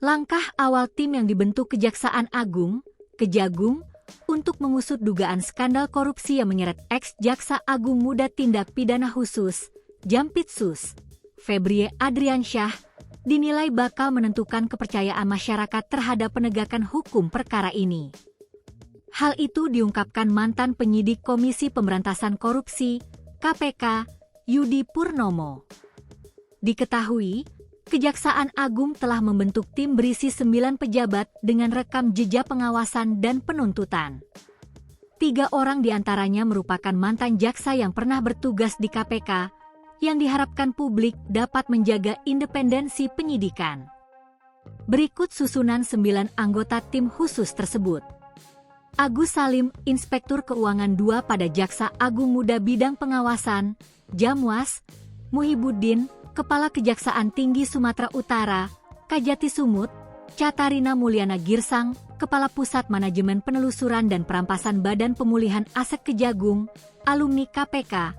Langkah awal tim yang dibentuk Kejaksaan Agung, Kejagung, untuk mengusut dugaan skandal korupsi yang menyeret ex-Jaksa Agung Muda Tindak Pidana Khusus, Jampitsus, Febrie Adriansyah, dinilai bakal menentukan kepercayaan masyarakat terhadap penegakan hukum perkara ini. Hal itu diungkapkan mantan penyidik Komisi Pemberantasan Korupsi, KPK, Yudi Purnomo. Diketahui, Kejaksaan Agung telah membentuk tim berisi 9 pejabat dengan rekam jejak pengawasan dan penuntutan. 3 orang diantaranya merupakan mantan jaksa yang pernah bertugas di KPK, yang diharapkan publik dapat menjaga independensi penyidikan. Berikut susunan 9 anggota tim khusus tersebut. Agus Salim, Inspektur Keuangan 2 pada Jaksa Agung Muda Bidang Pengawasan, Jamwas. Muhibuddin, Kepala Kejaksaan Tinggi Sumatera Utara, Kajati Sumut. Catarina Mulyana Girsang, Kepala Pusat Manajemen Penelusuran dan Perampasan Badan Pemulihan Aset Kejagung, alumni KPK.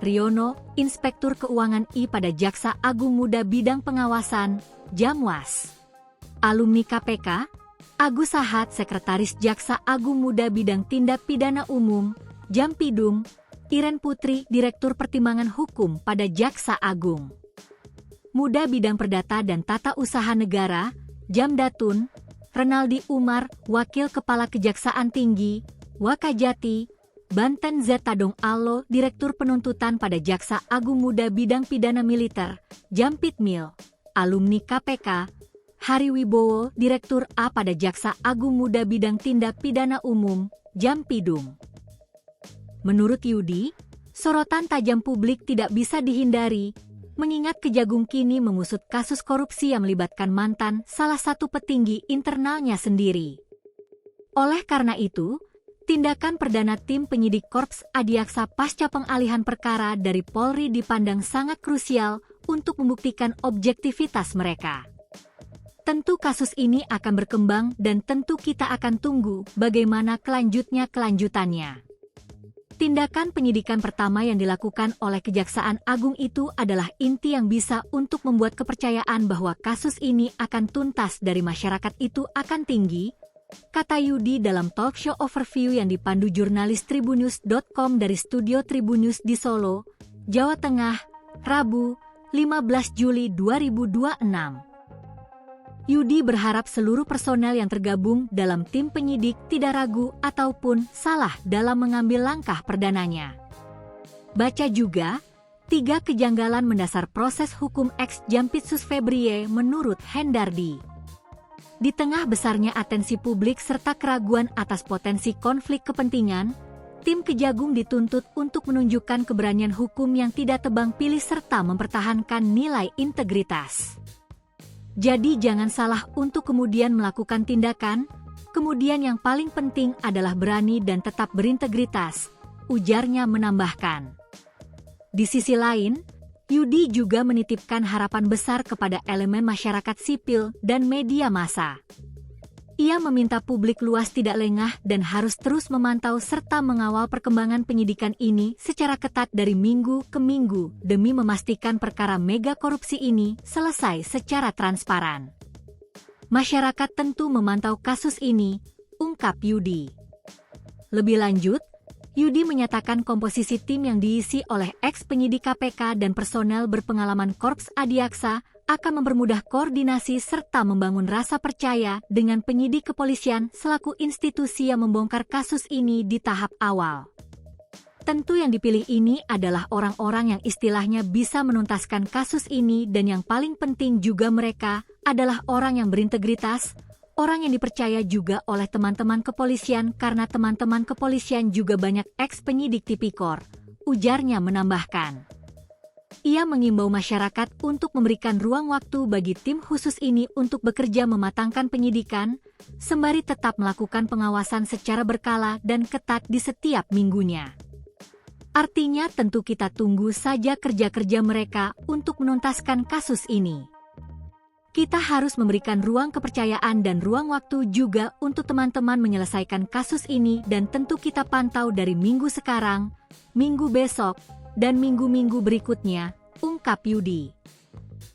Riono, Inspektur Keuangan I pada Jaksa Agung Muda Bidang Pengawasan, Jamwas. Alumni KPK. Agus Sahat, Sekretaris Jaksa Agung Muda Bidang Tindak Pidana Umum, Jampidum. Iren Putri, Direktur Pertimbangan Hukum pada Jaksa Agung Muda Bidang Perdata dan Tata Usaha Negara, Jamdatun. Renaldi Umar, Wakil Kepala Kejaksaan Tinggi, Wakajati. Banten Z. Tadong Allo, Direktur Penuntutan pada Jaksa Agung Muda Bidang Pidana Militer, Jampitmil. Alumni KPK. Hari Wibowo, Direktur A pada Jaksa Agung Muda Bidang Tindak Pidana Umum, Jampidum. Menurut Yudi, sorotan tajam publik tidak bisa dihindari, mengingat Kejagung kini mengusut kasus korupsi yang melibatkan mantan salah satu petinggi internalnya sendiri. Oleh karena itu, tindakan perdana tim penyidik Korps Adiaksa pasca pengalihan perkara dari Polri dipandang sangat krusial untuk membuktikan objektivitas mereka. Tentu kasus ini akan berkembang dan tentu kita akan tunggu bagaimana kelanjutannya. Tindakan penyidikan pertama yang dilakukan oleh Kejaksaan Agung itu adalah inti yang bisa untuk membuat kepercayaan bahwa kasus ini akan tuntas dari masyarakat itu akan tinggi, kata Yudi dalam talkshow overview yang dipandu jurnalis Tribunnews.com dari studio Tribunnews di Solo, Jawa Tengah, Rabu, 15 Juli 2026. Yudi berharap seluruh personel yang tergabung dalam tim penyidik tidak ragu ataupun salah dalam mengambil langkah perdananya. Baca juga, 3 kejanggalan mendasar proses hukum ex-Jampitsus Febrie menurut Hendardi. Di tengah besarnya atensi publik serta keraguan atas potensi konflik kepentingan, tim Kejagung dituntut untuk menunjukkan keberanian hukum yang tidak tebang pilih serta mempertahankan nilai integritas. Jadi jangan salah untuk kemudian melakukan tindakan, kemudian yang paling penting adalah berani dan tetap berintegritas, ujarnya menambahkan. Di sisi lain, Yudi juga menitipkan harapan besar kepada elemen masyarakat sipil dan media massa. Ia meminta publik luas tidak lengah dan harus terus memantau serta mengawal perkembangan penyidikan ini secara ketat dari minggu ke minggu demi memastikan perkara mega korupsi ini selesai secara transparan. Masyarakat tentu memantau kasus ini, ungkap Yudi. Lebih lanjut, Yudi menyatakan komposisi tim yang diisi oleh ex-penyidik KPK dan personel berpengalaman Korps Adiaksa akan mempermudah koordinasi serta membangun rasa percaya dengan penyidik kepolisian selaku institusi yang membongkar kasus ini di tahap awal. Tentu yang dipilih ini adalah orang-orang yang istilahnya bisa menuntaskan kasus ini dan yang paling penting juga mereka adalah orang yang berintegritas, orang yang dipercaya juga oleh teman-teman kepolisian karena teman-teman kepolisian juga banyak ex-penyidik tipikor, ujarnya menambahkan. Ia mengimbau masyarakat untuk memberikan ruang waktu bagi tim khusus ini untuk bekerja mematangkan penyidikan, sembari tetap melakukan pengawasan secara berkala dan ketat di setiap minggunya. Artinya tentu kita tunggu saja kerja-kerja mereka untuk menuntaskan kasus ini. Kita harus memberikan ruang kepercayaan dan ruang waktu juga untuk teman-teman menyelesaikan kasus ini dan tentu kita pantau dari minggu sekarang, minggu besok, dan minggu-minggu berikutnya, ungkap Yudi.